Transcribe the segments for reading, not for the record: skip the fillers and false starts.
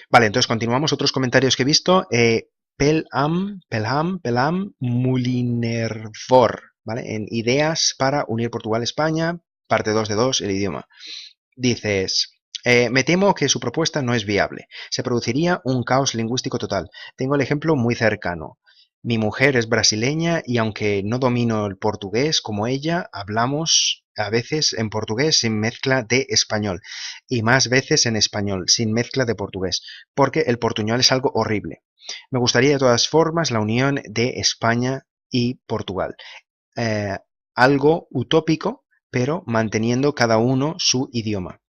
Vale, entonces continuamos. Otros comentarios que he visto. Pelham Mulinervor, ¿vale? En Ideas para unir Portugal a España, parte 2 de 2, el idioma. Dices, me temo que su propuesta no es viable. Se produciría un caos lingüístico total. Tengo el ejemplo muy cercano. Mi mujer es brasileña y aunque no domino el portugués como ella, hablamos a veces en portugués sin mezcla de español y más veces en español sin mezcla de portugués, porque el portuñol es algo horrible. Me gustaría de todas formas la unión de España y Portugal. Eh, Algo utópico, pero manteniendo cada uno su idioma.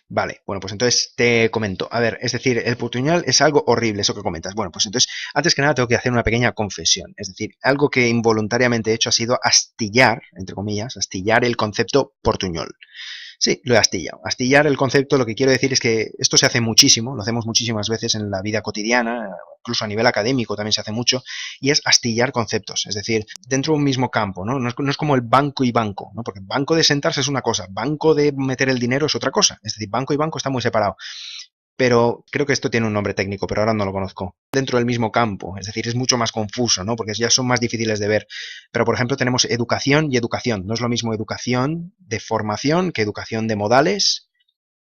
Vale, bueno, pues entonces te comento. A ver, es decir, el portuñol es algo horrible, eso que comentas. Bueno, pues entonces, antes que nada, tengo que hacer una pequeña confesión. Es decir, algo que involuntariamente he hecho ha sido astillar, entre comillas, astillar el concepto portuñol. Sí, lo he astillado. Astillar el concepto, lo que quiero decir es que esto se hace muchísimo, lo hacemos muchísimas veces en la vida cotidiana, incluso a nivel académico también se hace mucho, y es astillar conceptos, es decir, dentro de un mismo campo, ¿no? No es como el banco y banco, ¿no? Porque banco de sentarse es una cosa, banco de meter el dinero es otra cosa, es decir, banco y banco está muy separado. Pero creo que esto tiene un nombre técnico, pero ahora no lo conozco. Dentro del mismo campo, es decir, es mucho más confuso, ¿no? Porque ya son más difíciles de ver. Pero, por ejemplo, tenemos educación y educación. No es lo mismo educación de formación que educación de modales,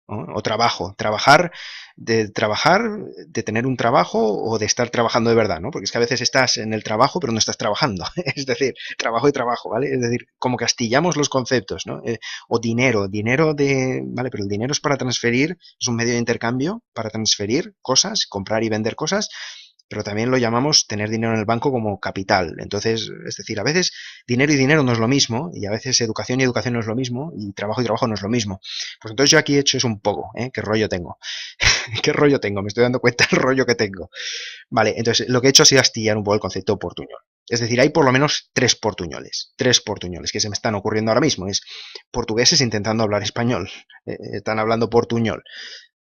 ¿no? O trabajo. Trabajar, de tener un trabajo o de estar trabajando de verdad, ¿no? Porque es que a veces estás en el trabajo pero no estás trabajando. Es decir, trabajo y trabajo, ¿vale? Es decir, como que astillamos los conceptos, ¿no? O dinero de... ¿Vale? Pero el dinero es para transferir, es un medio de intercambio para transferir cosas, comprar y vender cosas, pero también lo llamamos tener dinero en el banco como capital. Entonces, es decir, a veces dinero y dinero no es lo mismo, y a veces educación y educación no es lo mismo, y trabajo no es lo mismo. Pues entonces yo aquí he hecho es un poco, ¿eh? ¿Qué rollo tengo? ¿Qué rollo tengo? Me estoy dando cuenta del rollo que tengo. Vale, entonces lo que he hecho ha sido astillar un poco el concepto portuñol. Es decir, hay por lo menos tres portuñoles que se me están ocurriendo ahora mismo. Es portugueses intentando hablar español, están hablando portuñol,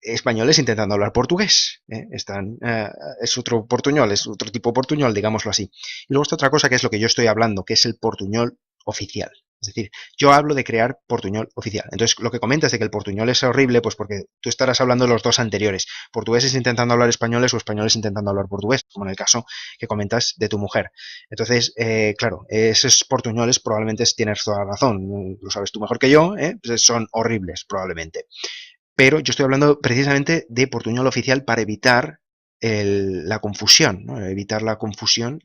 españoles intentando hablar portugués. Es otro portuñol, es otro tipo de portuñol, digámoslo así. Y luego está otra cosa que es lo que yo estoy hablando, que es el portuñol oficial. Es decir, yo hablo de crear portuñol oficial. Entonces, lo que comentas de que el portuñol es horrible, pues porque tú estarás hablando de los dos anteriores. Portugueses intentando hablar españoles o españoles intentando hablar portugués, como en el caso que comentas de tu mujer. Entonces, claro, esos portuñoles probablemente tienes toda la razón. Lo sabes tú mejor que yo, ¿eh? Pues son horribles, probablemente. Pero yo estoy hablando precisamente de portuñol oficial para evitar la confusión, ¿no? Evitar la confusión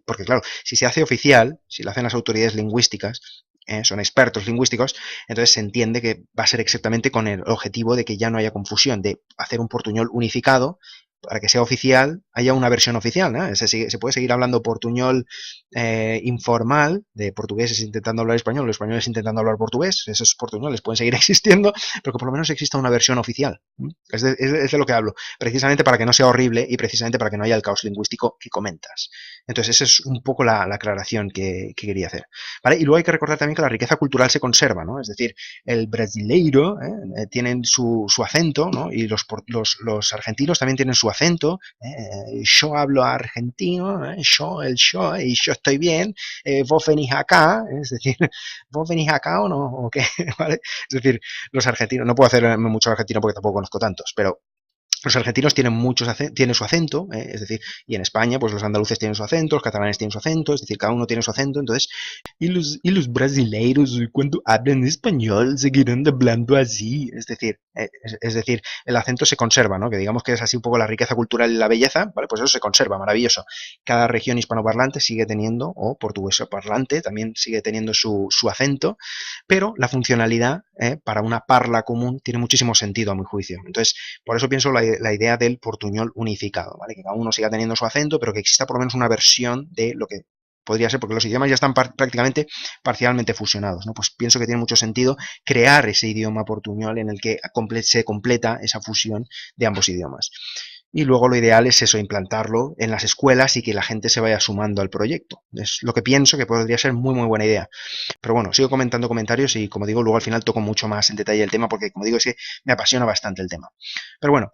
porque claro, si se hace oficial, si lo hacen las autoridades lingüísticas, son expertos lingüísticos, entonces se entiende que va a ser exactamente con el objetivo de que ya no haya confusión, de hacer un portuñol unificado para que sea oficial, haya una versión oficial, ¿no? Se puede seguir hablando portuñol informal, de portugueses intentando hablar español, los españoles intentando hablar portugués, esos portuñoles pueden seguir existiendo, pero que por lo menos exista una versión oficial. Es de lo que hablo, precisamente para que no sea horrible y precisamente para que no haya el caos lingüístico que comentas. Entonces, esa es un poco la aclaración que quería hacer. ¿Vale? Y luego hay que recordar también que la riqueza cultural se conserva, ¿no? Es decir, el brasileiro tienen su acento, ¿no? Y los argentinos también tienen su acento. Yo hablo argentino, yo, y yo estoy bien, vos venís acá, es decir, vos venís acá o no, o qué, ¿vale? Es decir, los argentinos, no puedo hacer mucho argentino porque tampoco conozco tantos, pero los argentinos tienen su acento, es decir, y en España, pues los andaluces tienen su acento, los catalanes tienen su acento, es decir, cada uno tiene su acento, entonces, y los brasileiros, cuando hablan español, seguirán hablando así, es decir, el acento se conserva, ¿no? Que digamos que es así un poco la riqueza cultural y la belleza, ¿vale? Pues eso se conserva, maravilloso. Cada región hispanoparlante sigue teniendo, o portugués parlante, también sigue teniendo su acento, pero la funcionalidad para una parla común tiene muchísimo sentido a mi juicio. Entonces, por eso pienso la idea del portuñol unificado, ¿vale? Que cada uno siga teniendo su acento, pero que exista por lo menos una versión de lo que podría ser, porque los idiomas ya están prácticamente parcialmente fusionados, ¿no? Pues pienso que tiene mucho sentido crear ese idioma portuñol en el que se completa esa fusión de ambos idiomas. Y luego lo ideal es eso, implantarlo en las escuelas y que la gente se vaya sumando al proyecto. Es lo que pienso que podría ser muy buena idea. Pero bueno, sigo comentando comentarios y como digo, luego al final toco mucho más en detalle el tema porque como digo es que me apasiona bastante el tema. Pero bueno,